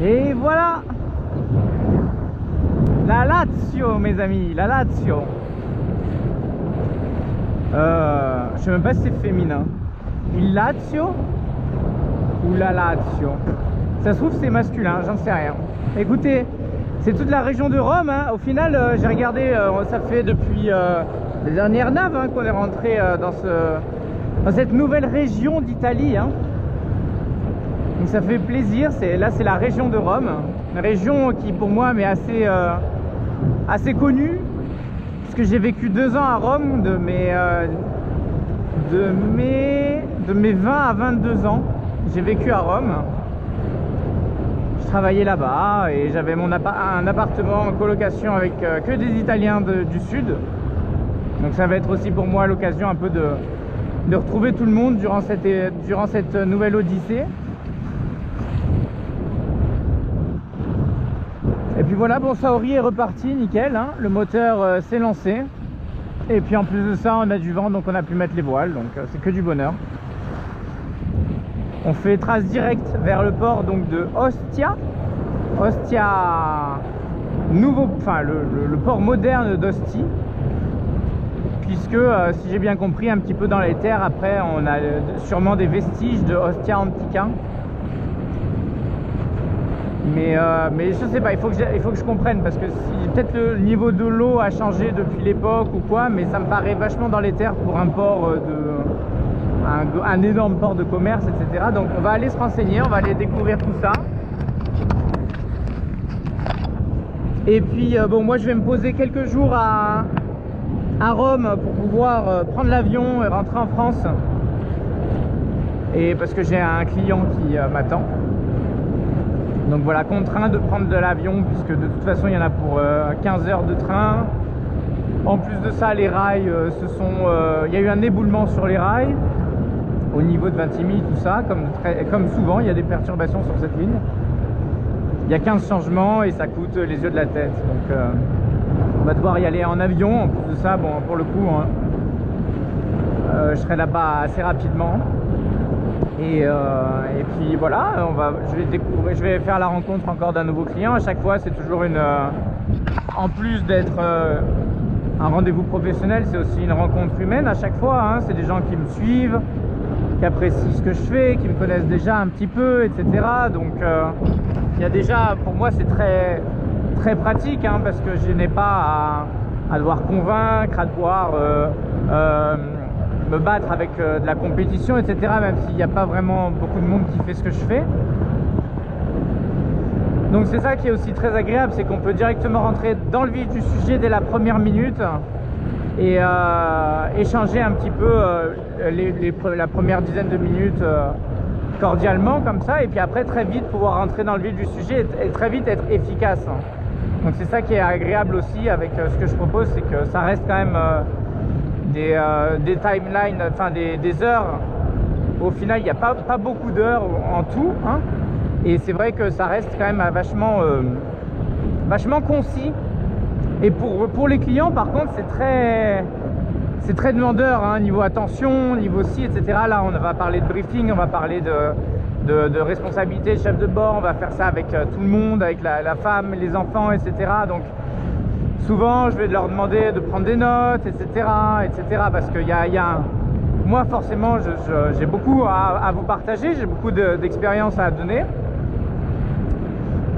Et voilà, la Lazio, mes amis, la Lazio. Je sais même pas si c'est féminin. Il Lazio ou la Lazio. Ça se trouve c'est masculin, j'en sais rien. Écoutez, c'est toute la région de Rome, hein. Au final, j'ai regardé, ça fait depuis les dernières naves hein, qu'on est rentré dans cette nouvelle région d'Italie. Hein. Donc ça fait plaisir. Là, c'est la région de Rome, une région qui pour moi m'est assez connue, puisque j'ai vécu 2 ans à Rome de mes 20 à 22 ans. J'ai vécu à Rome. Je travaillais là-bas et j'avais un appartement en colocation avec que des Italiens du sud. Donc ça va être aussi pour moi l'occasion un peu de retrouver tout le monde durant cette nouvelle odyssée. Et puis voilà, bon, Saori est reparti, nickel, hein. Le moteur s'est lancé. Et puis en plus de ça, on a du vent, donc on a pu mettre les voiles, donc c'est que du bonheur. On fait trace directe vers le port donc de Ostia. Ostia nouveau, enfin le port moderne d'Ostie. Puisque si j'ai bien compris, un petit peu dans les terres, après on a sûrement des vestiges de Ostia Antica. Mais je sais pas, il faut que je comprenne, parce que peut-être le niveau de l'eau a changé depuis l'époque ou quoi, mais ça me paraît vachement dans les terres pour un port un énorme port de commerce, etc. Donc on va aller se renseigner, on va aller découvrir tout ça. Et puis bon, moi je vais me poser quelques jours à Rome pour pouvoir prendre l'avion et rentrer en France. Et parce que j'ai un client qui m'attend. Donc voilà, contraint de prendre de l'avion, puisque de toute façon il y en a pour 15 heures de train. En plus de ça, les rails il y a eu un éboulement sur les rails au niveau de Vintimille, tout ça, comme souvent il y a des perturbations sur cette ligne. Il y a 15 changements et ça coûte les yeux de la tête. Donc on va devoir y aller en avion. En plus de ça, bon, pour le coup hein, je serai là-bas assez rapidement. Et puis voilà, je vais faire la rencontre encore d'un nouveau client. À chaque fois, c'est toujours en plus d'être un rendez-vous professionnel, c'est aussi une rencontre humaine à chaque fois. Hein. C'est des gens qui me suivent, qui apprécient ce que je fais, qui me connaissent déjà un petit peu, etc. Donc il y a déjà, pour moi, c'est très, très pratique, hein, parce que je n'ai pas à devoir convaincre, à devoir me battre avec de la compétition, etc. Même s'il n'y a pas vraiment beaucoup de monde qui fait ce que je fais. Donc c'est ça qui est aussi très agréable, c'est qu'on peut directement rentrer dans le vif du sujet dès la première minute et échanger un petit peu la première dizaine de minutes cordialement comme ça, et puis après très vite pouvoir rentrer dans le vif du sujet et très vite être efficace. Donc c'est ça qui est agréable aussi avec ce que je propose, c'est que ça reste quand même des timelines, enfin des heures. Au final il n'y a pas beaucoup d'heures en tout, hein. Et c'est vrai que ça reste quand même vachement concis. Et pour les clients par contre c'est très demandeur, hein, niveau attention, niveau ci, etc. Là on va parler de briefing, on va parler de responsabilité de chef de bord, on va faire ça avec tout le monde, avec la femme, les enfants, etc. Donc souvent je vais leur demander de prendre des notes, etc. Parce que moi forcément j'ai beaucoup à vous partager, j'ai beaucoup d'expérience à donner.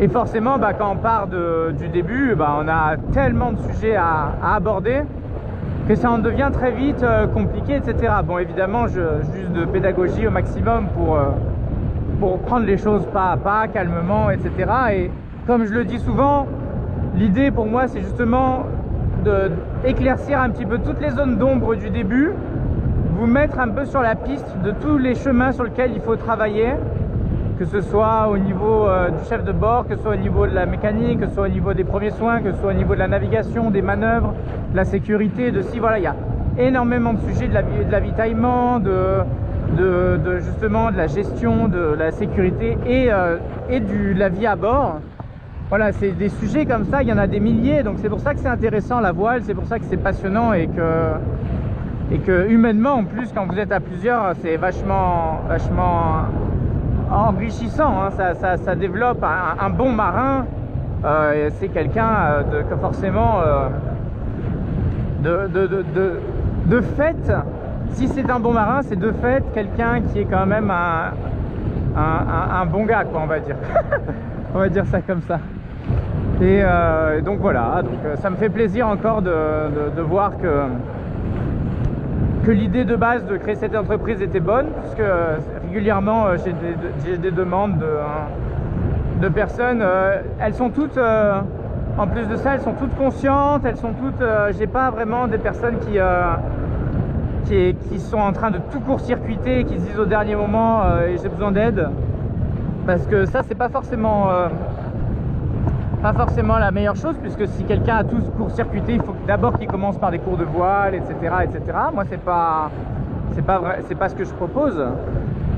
Et forcément quand on part du début, on a tellement de sujets à aborder que ça en devient très vite compliqué, etc. Bon, évidemment juste de pédagogie au maximum pour prendre les choses pas à pas, calmement, etc. Et comme je le dis souvent, l'idée pour moi c'est justement d'éclaircir un petit peu toutes les zones d'ombre du début, vous mettre un peu sur la piste de tous les chemins sur lesquels il faut travailler, que ce soit au niveau du chef de bord, que ce soit au niveau de la mécanique, que ce soit au niveau des premiers soins, que ce soit au niveau de la navigation, des manœuvres, de la sécurité, voilà, il y a énormément de sujets, de l'avitaillement, justement de la gestion, de la sécurité et de la vie à bord. Voilà, c'est des sujets comme ça, il y en a des milliers, donc c'est pour ça que c'est intéressant la voile, c'est pour ça que c'est passionnant et que humainement en plus quand vous êtes à plusieurs c'est vachement enrichissant, hein. Ça développe un bon marin. C'est quelqu'un que forcément de fait, si c'est un bon marin, c'est de fait quelqu'un qui est quand même un bon gars, quoi, on va dire. On va dire ça comme ça. Et donc voilà, donc ça me fait plaisir encore de voir que l'idée de base de créer cette entreprise était bonne, puisque régulièrement j'ai des demandes de personnes. Elles sont toutes, en plus de ça, elles sont toutes conscientes, elles sont toutes, j'ai pas vraiment des personnes qui sont en train de tout court-circuiter et qui se disent au dernier moment j'ai besoin d'aide, parce que ça c'est pas forcément la meilleure chose, puisque si quelqu'un a tout court-circuité, il faut d'abord qu'il commence par des cours de voile, etc., etc. Moi c'est pas ce que je propose.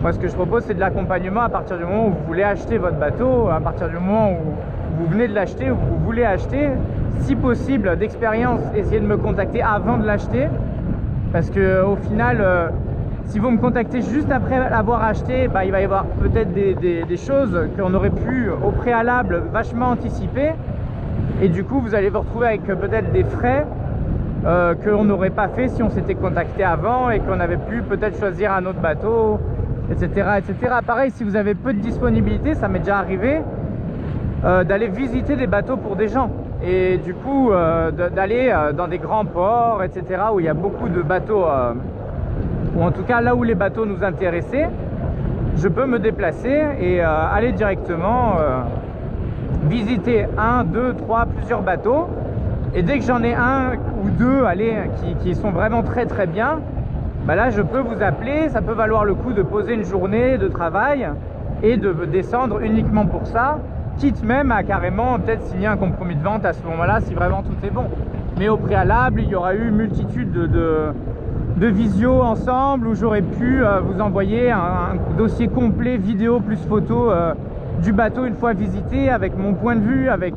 Moi ce que je propose, c'est de l'accompagnement à partir du moment où vous voulez acheter votre bateau, à partir du moment où vous venez de l'acheter ou que vous voulez acheter. Si possible, d'expérience, essayez de me contacter avant de l'acheter, parce que au final si vous me contactez juste après l'avoir acheté, bah, il va y avoir peut-être des choses qu'on aurait pu au préalable vachement anticiper, et du coup vous allez vous retrouver avec peut-être des frais qu'on n'aurait pas fait si on s'était contacté avant et qu'on avait pu peut-être choisir un autre bateau, etc., etc. Pareil, si vous avez peu de disponibilité, ça m'est déjà arrivé d'aller visiter des bateaux pour des gens, et du coup d'aller dans des grands ports, etc., où il y a beaucoup de bateaux, ou en tout cas là où les bateaux nous intéressaient. Je peux me déplacer et aller directement visiter 1, 2, 3, plusieurs bateaux, et dès que j'en ai un ou deux, allez, qui sont vraiment très très bien, bah là je peux vous appeler. Ça peut valoir le coup de poser une journée de travail et de descendre uniquement pour ça, quitte même à carrément peut-être signer un compromis de vente à ce moment-là si vraiment tout est bon. Mais au préalable, il y aura eu multitude de visio ensemble où j'aurais pu vous envoyer un dossier complet vidéo plus photo du bateau une fois visité, avec mon point de vue, avec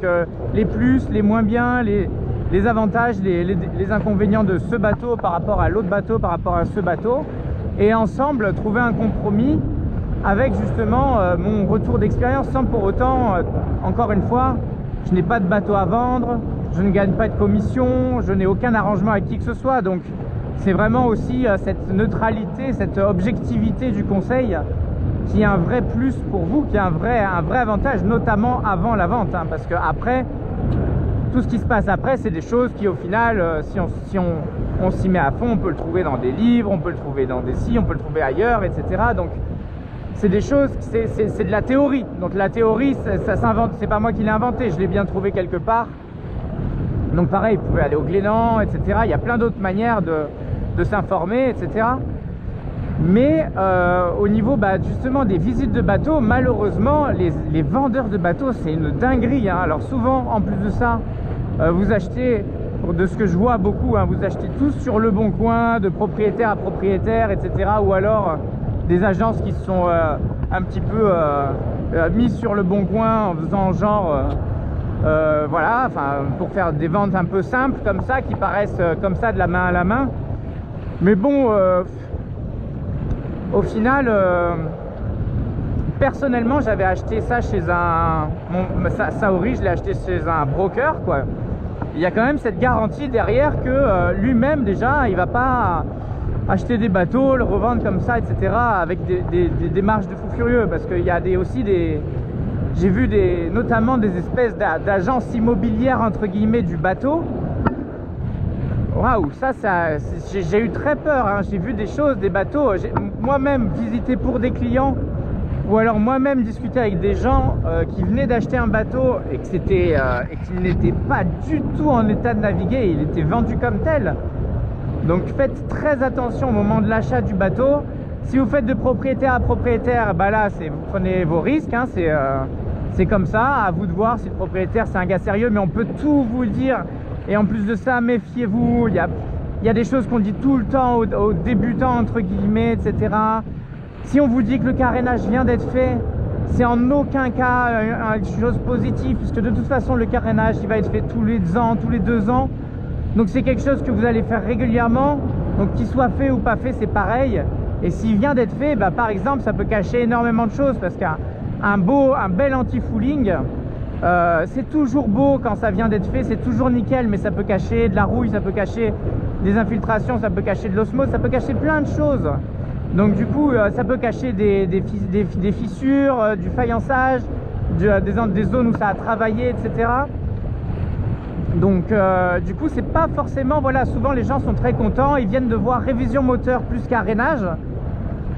les plus, les moins bien, les avantages, les inconvénients de ce bateau par rapport à l'autre bateau, par rapport à ce bateau, et ensemble trouver un compromis avec justement mon retour d'expérience, sans pour autant, encore une fois, je n'ai pas de bateau à vendre, je ne gagne pas de commission, je n'ai aucun arrangement avec qui que ce soit. Donc c'est vraiment aussi cette neutralité, cette objectivité du conseil qui est un vrai plus pour vous, qui est un vrai avantage, notamment avant la vente, hein, parce que après, tout ce qui se passe après, c'est des choses qui au final, si on s'y met à fond, on peut le trouver dans des livres, on peut le trouver dans des sites, on peut le trouver ailleurs, etc. Donc c'est des choses, c'est de la théorie. Donc la théorie, ça s'invente, c'est pas moi qui l'ai inventé, je l'ai bien trouvé quelque part. Donc pareil, vous pouvez aller au Glénan, etc. Il y a plein d'autres manières de s'informer, etc. Mais au niveau justement des visites de bateaux, malheureusement les vendeurs de bateaux, c'est une dinguerie, hein. Alors souvent, en plus de ça, vous achetez, de ce que je vois beaucoup, hein, vous achetez tous sur Le Bon Coin, de propriétaire à propriétaire, etc. Ou alors des agences qui se sont un petit peu mises sur Le Bon Coin en faisant genre voilà, enfin pour faire des ventes un peu simples comme ça, qui paraissent comme ça de la main à la main. Mais bon, au final, personnellement, j'avais acheté ça chez Saori, je l'ai acheté chez un broker, quoi. Il y a quand même cette garantie derrière que lui-même, déjà, il va pas acheter des bateaux, le revendre comme ça, etc. avec des marges de fou furieux, parce qu'il y a aussi des... J'ai vu notamment des espèces d'agences immobilières, entre guillemets, du bateau. Waouh, ça j'ai eu très peur, hein. J'ai vu des choses, des bateaux, j'ai moi-même visité pour des clients, ou alors moi-même discuté avec des gens qui venaient d'acheter un bateau et qu'il n'était pas du tout en état de naviguer, il était vendu comme tel. Donc faites très attention au moment de l'achat du bateau. Si vous faites de propriétaire à propriétaire, bah là vous prenez vos risques, hein. C'est comme ça, à vous de voir si le propriétaire c'est un gars sérieux, mais on peut tout vous dire. Et en plus de ça, méfiez-vous, il y a des choses qu'on dit tout le temps aux débutants, entre guillemets, etc. Si on vous dit que le carénage vient d'être fait, c'est en aucun cas une chose positive, puisque de toute façon le carénage il va être fait tous les ans, tous les 2 ans. Donc c'est quelque chose que vous allez faire régulièrement, donc qu'il soit fait ou pas fait, c'est pareil. Et s'il vient d'être fait, bah, par exemple, ça peut cacher énormément de choses, parce qu'un bel anti-fouling, c'est toujours beau quand ça vient d'être fait, c'est toujours nickel, mais ça peut cacher de la rouille, ça peut cacher des infiltrations, ça peut cacher de l'osmose, ça peut cacher plein de choses. Donc du coup, ça peut cacher des fissures, du faïençage, des zones où ça a travaillé, etc. Donc du coup, c'est pas forcément, voilà, souvent les gens sont très contents, ils viennent de voir révision moteur plus carénage.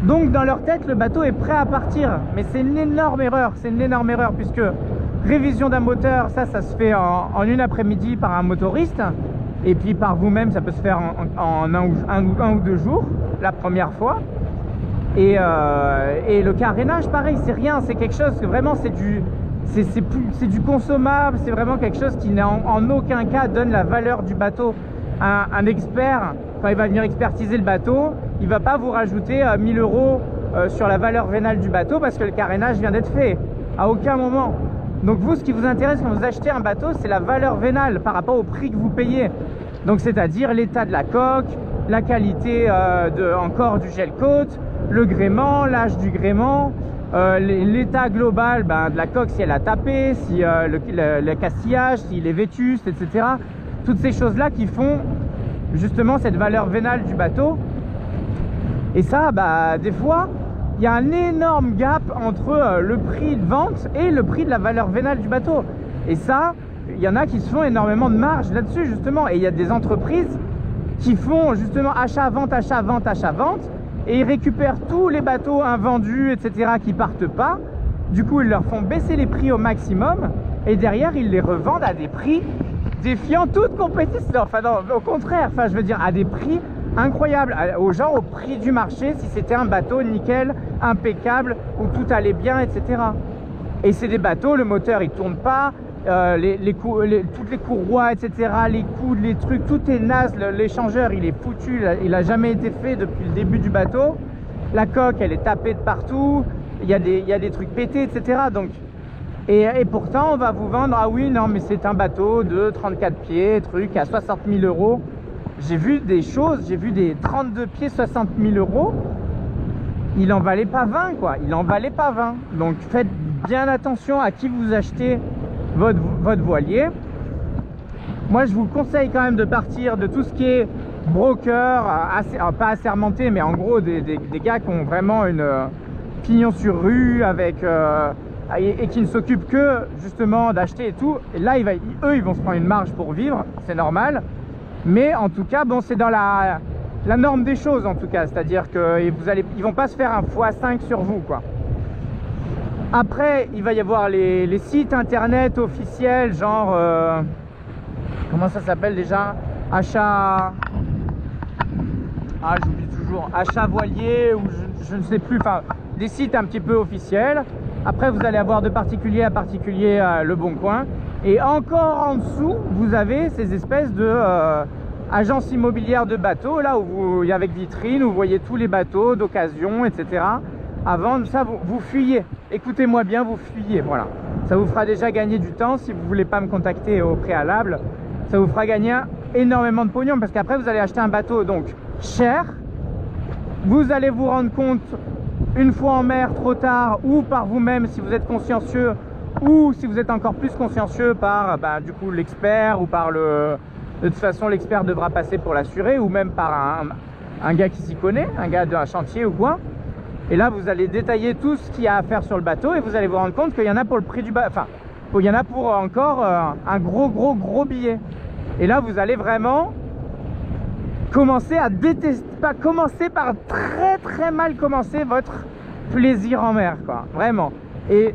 Donc dans leur tête, le bateau est prêt à partir. Mais c'est une énorme erreur, puisque révision d'un moteur, ça se fait en une après-midi par un motoriste. Et puis par vous-même, ça peut se faire en un ou deux jours, la première fois. Et le carénage, pareil, c'est rien, c'est quelque chose que vraiment c'est du consommable, c'est vraiment quelque chose qui en aucun cas donne la valeur du bateau. Un expert, quand il va venir expertiser le bateau, il va pas vous rajouter 1000 € sur la valeur vénale du bateau parce que le carénage vient d'être fait, à aucun moment. Donc vous, ce qui vous intéresse quand vous achetez un bateau, c'est la valeur vénale par rapport au prix que vous payez. Donc c'est-à-dire l'état de la coque, la qualité encore du gel coat, le gréement, l'âge du gréement, l'état global de la coque, si elle a tapé, si le castillage, s'il est vétuste, etc. Toutes ces choses-là qui font justement cette valeur vénale du bateau. Et ça, des fois, il y a un énorme gap entre le prix de vente et le prix de la valeur vénale du bateau. Et ça, il y en a qui se font énormément de marge là-dessus, justement. Et il y a des entreprises qui font justement achat-vente, achat-vente, achat-vente, et ils récupèrent tous les bateaux invendus, etc., qui partent pas. Du coup, ils leur font baisser les prix au maximum, et derrière, ils les revendent à des prix défiant toute compétition. Enfin, non, au contraire, enfin, je veux dire, à des prix incroyables, au prix du marché, si c'était un bateau nickel, impeccable, où tout allait bien, etc. Et c'est des bateaux, le moteur, il tourne pas, toutes les courroies, etc., les coudes, les trucs, tout est naze, l'échangeur il est foutu, il a jamais été fait depuis le début du bateau, la coque elle est tapée de partout, il y a des trucs pétés, etc. Donc, et pourtant on va vous vendre, ah oui non mais c'est un bateau de 34 pieds, truc à 60 000 €. J'ai vu des choses, j'ai vu des 32 pieds 60 000 €, il en valait pas 20 quoi, il en valait pas 20. Donc faites bien attention à qui vous achetez votre voilier. Moi je vous conseille quand même de partir de tout ce qui est broker, pas assermenté, mais en gros des gars qui ont vraiment une pignon sur rue avec et qui ne s'occupent que justement d'acheter et tout. Et là eux ils vont se prendre une marge pour vivre, c'est normal, mais en tout cas bon, c'est dans la norme des choses en tout cas, c'est à dire qu'ils vont pas se faire un x5 sur vous quoi. Après, il va y avoir les sites internet officiels, genre, comment ça s'appelle déjà? Achat, j'oublie toujours, achat voilier, ou je ne sais plus, enfin, des sites un petit peu officiels. Après, vous allez avoir de particulier à particulier Le Bon Coin. Et encore en dessous, vous avez ces espèces de agences immobilières de bateaux, là où avec vitrine, où vous voyez tous les bateaux d'occasion, etc. Avant ça, vous fuyez. Écoutez-moi bien, vous fuyez, voilà. Ça vous fera déjà gagner du temps si vous ne voulez pas me contacter au préalable. Ça vous fera gagner énormément de pognon parce qu'après, vous allez acheter un bateau donc cher. Vous allez vous rendre compte une fois en mer trop tard ou par vous-même si vous êtes consciencieux ou si vous êtes encore plus consciencieux par du coup l'expert ou par de toute façon l'expert devra passer pour l'assurer ou même par un gars qui s'y connaît, un gars d'un chantier ou quoi. Et là, vous allez détailler tout ce qu'il y a à faire sur le bateau et vous allez vous rendre compte qu'il y en a pour le prix du bateau. Enfin, il y en a pour encore un gros billet. Et là, vous allez vraiment commencer à détester, pas commencer par très mal commencer votre plaisir en mer, quoi. Vraiment. Et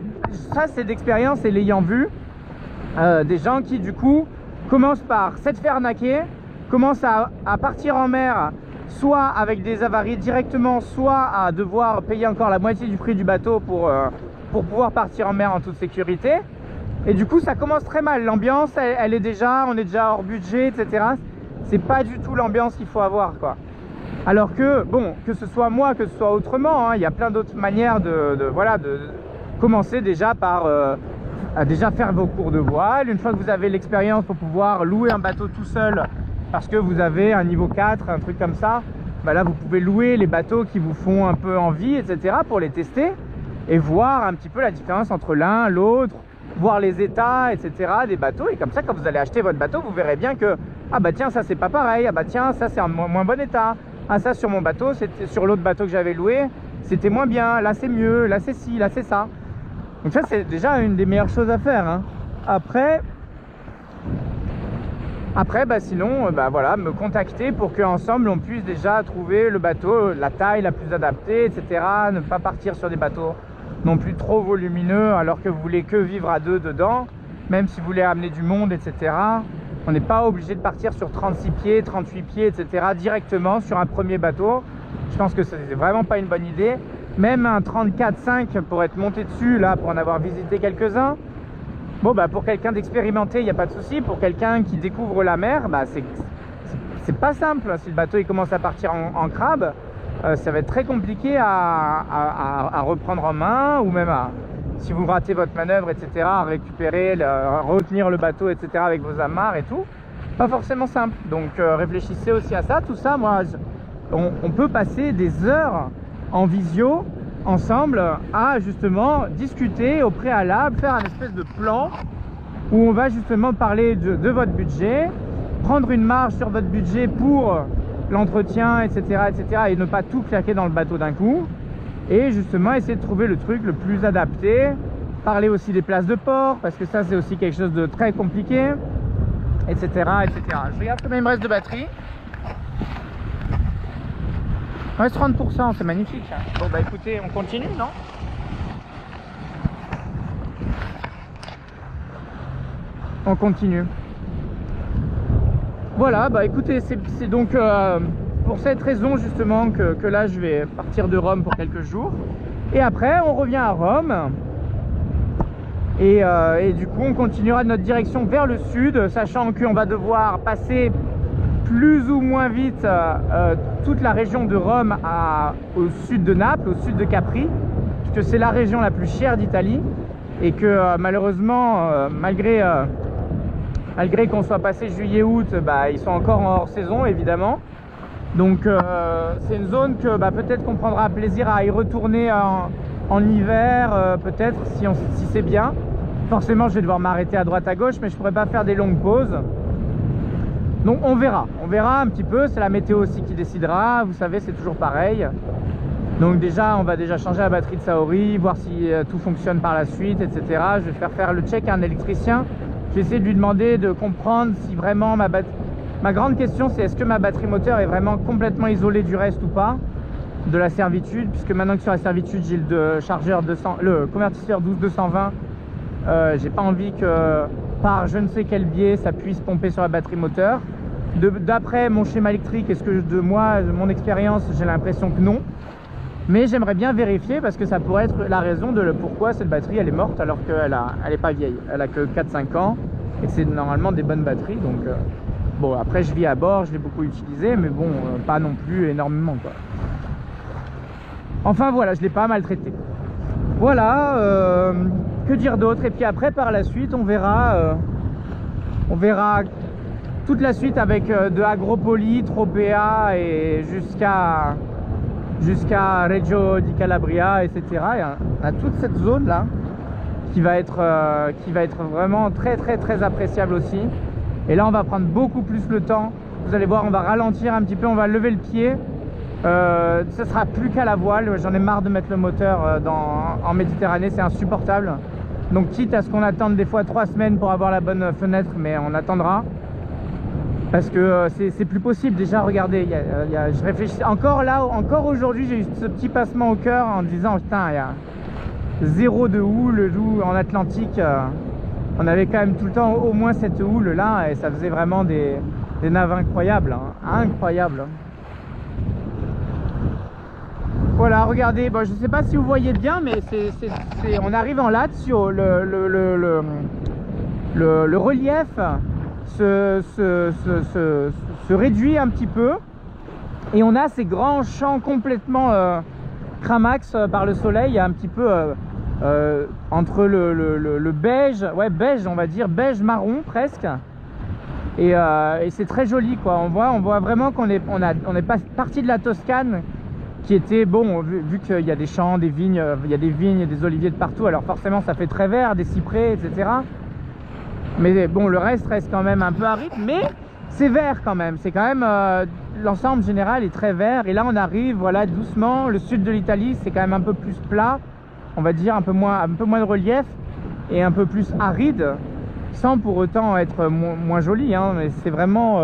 ça, c'est d'expérience et l'ayant vu, des gens qui, du coup, commencent par s'être fait arnaquer, commencent à partir en mer, soit avec des avaries directement, soit à devoir payer encore la moitié du prix du bateau pour pouvoir partir en mer en toute sécurité. Et du coup ça commence très mal, l'ambiance on est déjà hors budget, etc. C'est pas du tout l'ambiance qu'il faut avoir quoi. Alors que bon, que ce soit moi, que ce soit autrement, hein, il y a plein d'autres manières de commencer déjà par à déjà faire vos cours de voile. Une fois que vous avez l'expérience pour pouvoir louer un bateau tout seul parce que vous avez un niveau 4, un truc comme ça, bah là vous pouvez louer les bateaux qui vous font un peu envie, etc. pour les tester et voir un petit peu la différence entre l'un, l'autre, voir les états, etc. des bateaux. Et comme ça, quand vous allez acheter votre bateau, vous verrez bien que ah bah tiens, ça c'est pas pareil, ah bah tiens, ça c'est en moins bon état, ah ça sur mon bateau, c'était sur l'autre bateau que j'avais loué, c'était moins bien, là c'est mieux, là c'est ci, là c'est ça. Donc ça c'est déjà une des meilleures choses à faire, hein. Après bah sinon bah voilà, me contacter pour qu'ensemble on puisse déjà trouver le bateau, la taille la plus adaptée, etc. Ne pas partir sur des bateaux non plus trop volumineux alors que vous voulez que vivre à deux dedans, même si vous voulez amener du monde, etc. On n'est pas obligé de partir sur 36 pieds, 38 pieds, etc. directement sur un premier bateau. Je pense que c'est vraiment pas une bonne idée. Même un 34,5 pour être monté dessus, là, pour en avoir visité quelques-uns. Bon, bah pour quelqu'un d'expérimenté, il n'y a pas de souci. Pour quelqu'un qui découvre la mer, bah c'est pas simple. Si le bateau il commence à partir en crabe, ça va être très compliqué à reprendre en main, ou même si vous ratez votre manœuvre, etc., à récupérer, retenir le bateau, etc., avec vos amarres et tout. Pas forcément simple. Donc réfléchissez aussi à ça. Tout ça, moi, on peut passer des heures en visio ensemble à justement discuter au préalable, faire un espèce de plan où on va justement parler de votre budget, prendre une marge sur votre budget pour l'entretien, etc., etc., et ne pas tout claquer dans le bateau d'un coup, et justement essayer de trouver le truc le plus adapté. Parler aussi des places de port, parce que ça c'est aussi quelque chose de très compliqué, etc., etc. Je regarde combien il me reste de batterie. Il reste 30%, c'est magnifique. Bon bah écoutez, on continue, non? On continue. Voilà, bah écoutez, c'est donc pour cette raison justement que là je vais partir de Rome pour quelques jours. Et après on revient à Rome. Et du coup on continuera notre direction vers le sud, sachant qu'on va devoir passer plus ou moins vite toute la région de Rome au sud de Naples, au sud de Capri, puisque c'est la région la plus chère d'Italie, et que malheureusement, malgré qu'on soit passé juillet-août, bah, ils sont encore en hors-saison évidemment. Donc c'est une zone que bah, peut-être qu'on prendra plaisir à y retourner en hiver, peut-être si c'est bien. Forcément je vais devoir m'arrêter à droite à gauche, mais je pourrais pas faire des longues pauses. Donc on verra un petit peu, c'est la météo aussi qui décidera, vous savez c'est toujours pareil. Donc déjà on va déjà changer la batterie de Saori, voir si tout fonctionne par la suite, etc. Je vais faire le check à un électricien, je vais essayer de lui demander de comprendre si vraiment ma grande question c'est est-ce que ma batterie moteur est vraiment complètement isolée du reste ou pas de la servitude, puisque maintenant que sur la servitude j'ai le chargeur le convertisseur 12-220, j'ai pas envie que par je ne sais quel biais ça puisse pomper sur la batterie moteur. D'après mon schéma électrique, de mon expérience, j'ai l'impression que non, mais j'aimerais bien vérifier, parce que ça pourrait être la raison de pourquoi cette batterie elle est morte alors qu'elle est pas vieille, elle a que 4-5 ans et que c'est normalement des bonnes batteries. Donc bon, après je vis à bord, je l'ai beaucoup utilisé, mais bon, pas non plus énormément quoi. Enfin voilà, je l'ai pas maltraité. Voilà, que dire d'autre? Et puis après par la suite on verra toute la suite avec de Agropoli, Tropea et jusqu'à Reggio di Calabria, etc. Il y a toute cette zone là qui va être vraiment très très très appréciable aussi. Et là on va prendre beaucoup plus le temps, vous allez voir, on va ralentir un petit peu, on va lever le pied. Ce sera plus qu'à la voile, j'en ai marre de mettre le moteur en Méditerranée, c'est insupportable. Donc quitte à ce qu'on attende des fois 3 semaines pour avoir la bonne fenêtre, mais on attendra. Parce que c'est plus possible. Déjà regardez, je réfléchis encore aujourd'hui j'ai eu ce petit passement au cœur en disant putain, il y a zéro de houle en Atlantique. On avait quand même tout le temps au moins cette houle là, et ça faisait vraiment des naves incroyables, hein, incroyables. Voilà, regardez, bon, je sais pas si vous voyez bien, mais on arrive en Lazio, le relief se réduit un petit peu, et on a ces grands champs complètement cramax par le soleil, un petit peu entre le beige, ouais beige on va dire, beige marron presque, Et c'est très joli, quoi. On voit vraiment qu'on est pas parti de la Toscane, qui était, bon, vu qu'il y a des champs, des vignes, il y a des vignes et des oliviers de partout, alors forcément ça fait très vert, des cyprès, etc. Mais bon, le reste quand même un peu aride, mais c'est vert quand même. C'est quand même, l'ensemble général est très vert. Et là on arrive, voilà, doucement. Le sud de l'Italie, c'est quand même un peu plus plat, on va dire, un peu moins de relief et un peu plus aride, sans pour autant être moins joli, hein. Mais c'est vraiment...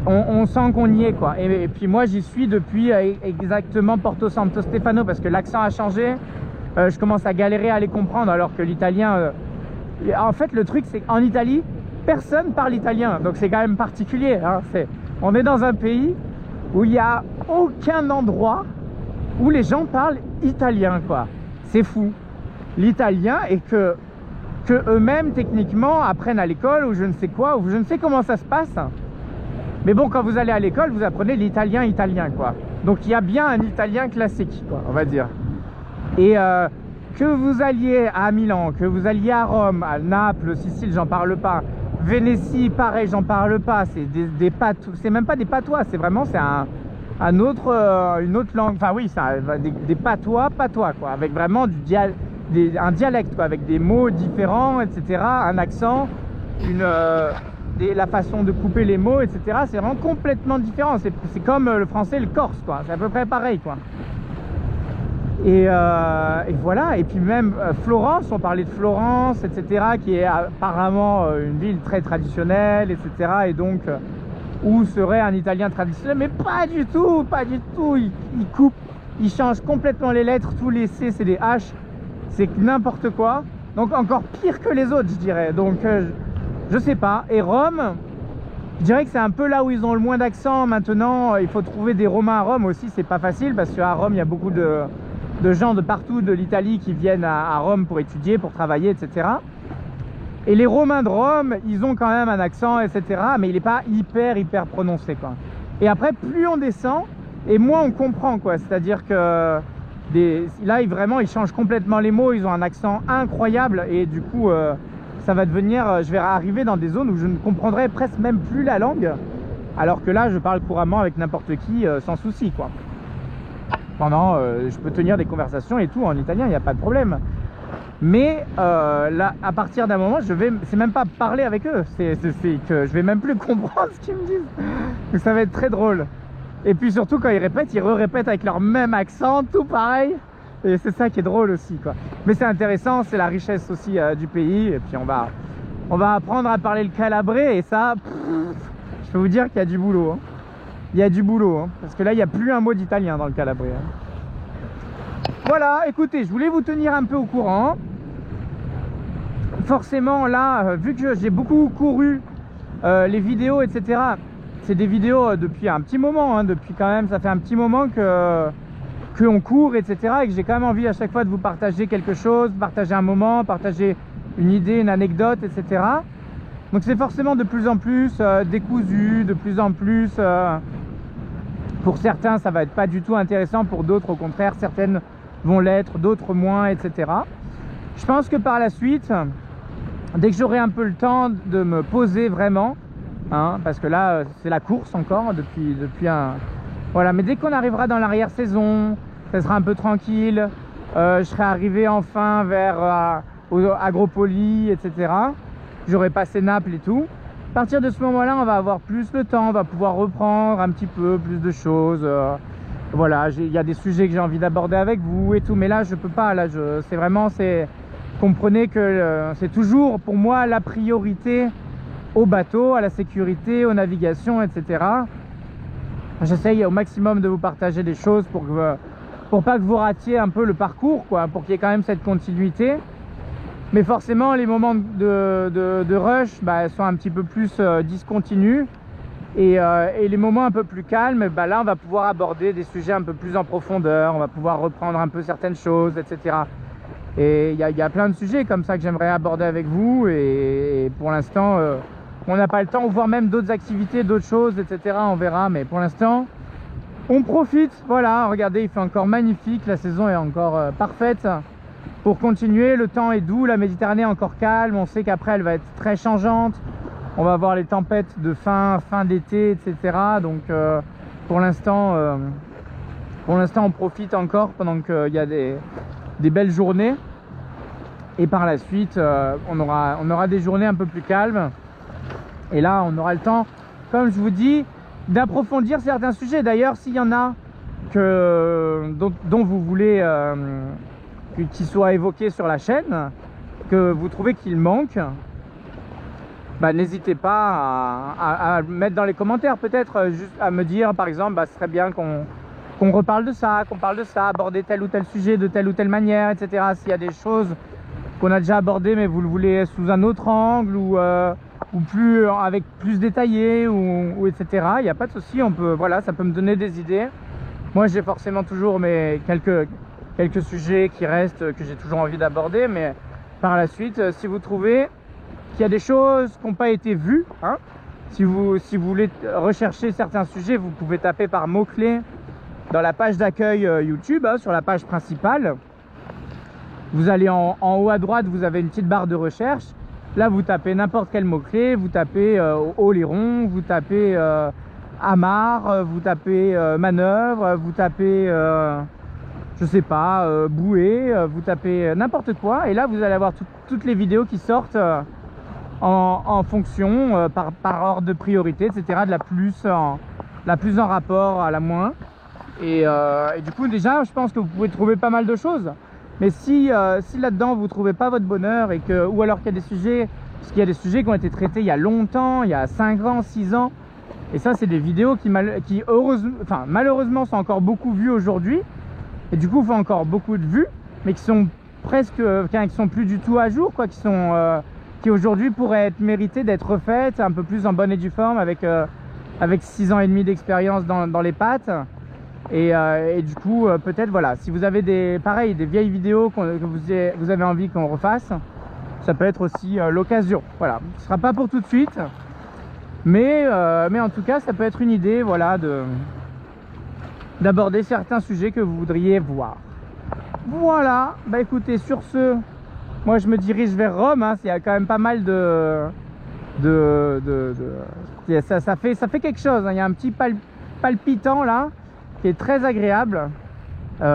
on sent qu'on y est, quoi. Et puis moi j'y suis depuis exactement Porto Santo Stefano, parce que l'accent a changé. Je commence à galérer à les comprendre, alors que l'italien, en fait le truc c'est qu'en Italie personne parle italien, donc c'est quand même particulier, hein. On est dans un pays où il n'y a aucun endroit où les gens parlent italien, quoi. C'est fou, l'italien, et que eux-mêmes techniquement apprennent à l'école, ou je ne sais quoi, ou je ne sais comment ça se passe. Mais bon, quand vous allez à l'école, vous apprenez l'italien quoi. Donc il y a bien un italien classique, quoi, on va dire. Et que vous alliez à Milan, que vous alliez à Rome, à Naples, Sicile, j'en parle pas. Vénétie, pareil, j'en parle pas. C'est c'est même pas des patois, c'est vraiment, c'est une autre langue. Enfin oui, des patois, quoi, avec vraiment un dialecte, quoi, avec des mots différents, etc. Un accent, la façon de couper les mots, etc. C'est vraiment complètement différent. C'est comme le français et le corse, quoi. C'est à peu près pareil, quoi. Et voilà. Et puis même Florence, on parlait de Florence, etc., qui est apparemment une ville très traditionnelle, etc. Et donc où serait un italien traditionnel, mais pas du tout. Il coupe, il change complètement les lettres. Tous les C c'est des H, c'est n'importe quoi. Donc encore pire que les autres, je dirais. Donc je sais pas. Et Rome, je dirais que c'est un peu là où ils ont le moins d'accent maintenant. Il faut trouver des Romains à Rome aussi, c'est pas facile, parce qu'à Rome il y a beaucoup de gens de partout de l'Italie qui viennent à Rome pour étudier, pour travailler, etc. Et les Romains de Rome, ils ont quand même un accent, etc. Mais il n'est pas hyper prononcé, quoi. Et après, plus on descend, et moins on comprend, quoi. C'est-à-dire que là, vraiment, ils changent complètement les mots. Ils ont un accent incroyable, et du coup, ça va devenir... je vais arriver dans des zones où je ne comprendrai presque même plus la langue, alors que là, je parle couramment avec n'importe qui, sans souci, quoi. Je peux tenir des conversations et tout en italien, il n'y a pas de problème. Mais là, à partir d'un moment, c'est même pas parler avec eux, c'est que je vais même plus comprendre ce qu'ils me disent. Donc ça va être très drôle. Et puis surtout quand ils répètent, ils répètent avec leur même accent, tout pareil. Et c'est ça qui est drôle aussi, quoi. Mais c'est intéressant, c'est la richesse aussi du pays. Et puis on va apprendre à parler le calabrais, et ça, je peux vous dire qu'il y a du boulot, hein. Il y a du boulot, hein, parce que là il n'y a plus un mot d'italien dans le calabrais, hein. Voilà, écoutez, je voulais vous tenir un peu au courant. Forcément là, vu que j'ai beaucoup couru, les vidéos, etc., c'est des vidéos depuis un petit moment, hein, depuis quand même, ça fait un petit moment qu'on court, etc., et que j'ai quand même envie à chaque fois de vous partager quelque chose, partager un moment, partager une idée, une anecdote, etc. Donc c'est forcément de plus en plus décousu, de plus en plus... pour certains ça va être pas du tout intéressant, pour d'autres au contraire, certaines vont l'être, d'autres moins, etc. Je pense que par la suite, dès que j'aurai un peu le temps de me poser vraiment, hein, parce que là c'est la course encore depuis un... Voilà, mais dès qu'on arrivera dans l'arrière-saison, ça sera un peu tranquille, je serai arrivé enfin vers Agropoli, etc. J'aurai passé Naples et tout. À partir de ce moment-là, on va avoir plus le temps, on va pouvoir reprendre un petit peu plus de choses. Voilà, il y a des sujets que j'ai envie d'aborder avec vous et tout, mais là je peux pas. Là, c'est vraiment, comprenez que c'est toujours pour moi la priorité au bateau, à la sécurité, aux navigations, etc. J'essaye au maximum de vous partager des choses pour pas que vous ratiez un peu le parcours, quoi, pour qu'il y ait quand même cette continuité. Mais forcément, les moments de rush sont un petit peu plus discontinus. Et les moments un peu plus calmes, là, on va pouvoir aborder des sujets un peu plus en profondeur. On va pouvoir reprendre un peu certaines choses, etc. Et il y a plein de sujets comme ça que j'aimerais aborder avec vous. Et pour l'instant, on n'a pas le temps, voire même d'autres activités, d'autres choses, etc. On verra. Mais pour l'instant, on profite. Voilà, regardez, il fait encore magnifique. La saison est encore parfaite. Pour continuer, le temps est doux, la Méditerranée est encore calme, on sait qu'après elle va être très changeante, on va avoir les tempêtes de fin d'été, etc. Donc pour l'instant on profite encore pendant qu'il y a des belles journées. Et par la suite, on aura des journées un peu plus calmes. Et là, on aura le temps, comme je vous dis, d'approfondir certains sujets. D'ailleurs, s'il y en a dont vous voulez qu'ils soient évoqués sur la chaîne, que vous trouvez qu'il manque, bah, n'hésitez pas à mettre dans les commentaires, peut-être juste à me dire, par exemple, bah, ce serait bien qu'on reparle de ça, qu'on parle de ça, aborder tel ou tel sujet de telle ou telle manière, etc. S'il y a des choses qu'on a déjà abordées, mais vous le voulez sous un autre angle ou plus avec plus détaillé ou etc. Il n'y a pas de souci, on peut, voilà, ça peut me donner des idées. Moi, j'ai forcément toujours mes quelques sujets qui restent, que j'ai toujours envie d'aborder, mais par la suite, si vous trouvez qu'il y a des choses qui n'ont pas été vues, hein, si vous voulez rechercher certains sujets, vous pouvez taper par mots-clés dans la page d'accueil YouTube, hein, sur la page principale. Vous allez en haut à droite, vous avez une petite barre de recherche. Là, vous tapez n'importe quel mot-clé, vous tapez Oléron, vous tapez amarre, vous tapez manœuvre, vous tapez je sais pas, bouée, vous tapez n'importe quoi, et là vous allez avoir toutes les vidéos qui sortent en fonction, par ordre de priorité, etc., de la plus en rapport à la moins. Et du coup, déjà, je pense que vous pouvez trouver pas mal de choses. Mais si là-dedans vous trouvez pas votre bonheur, ou alors qu'il y a des sujets, parce qu'il y a des sujets qui ont été traités il y a longtemps, il y a 5 ans, 6 ans, et ça c'est des vidéos qui malheureusement sont encore beaucoup vues aujourd'hui, et du coup font encore beaucoup de vues, mais qui sont qui sont plus du tout à jour, quoi, qui aujourd'hui pourraient être méritées d'être refaites un peu plus en bonne et due forme, avec 6 ans et demi d'expérience dans les pattes. Et du coup, peut-être, voilà, si vous avez des vieilles vidéos que vous avez envie qu'on refasse, ça peut être aussi l'occasion. Voilà, ce sera pas pour tout de suite, mais en tout cas, ça peut être une idée, voilà, d'aborder certains sujets que vous voudriez voir. Voilà, bah écoutez, sur ce, moi je me dirige vers Rome, hein, il y a quand même pas mal ça fait quelque chose, hein, il y a un petit palpitant là, qui est très agréable. Il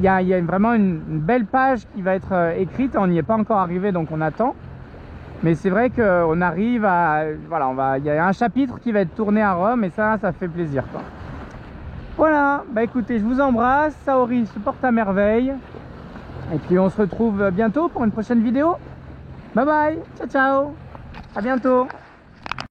y a vraiment une belle page qui va être écrite. On n'y est pas encore arrivé, donc on attend. Mais c'est vrai qu'on arrive à... Voilà, il y a un chapitre qui va être tourné à Rome, et ça fait plaisir, quoi. Voilà, bah écoutez, je vous embrasse. Saori se porte à merveille. Et puis on se retrouve bientôt pour une prochaine vidéo. Bye bye, ciao ciao, à bientôt.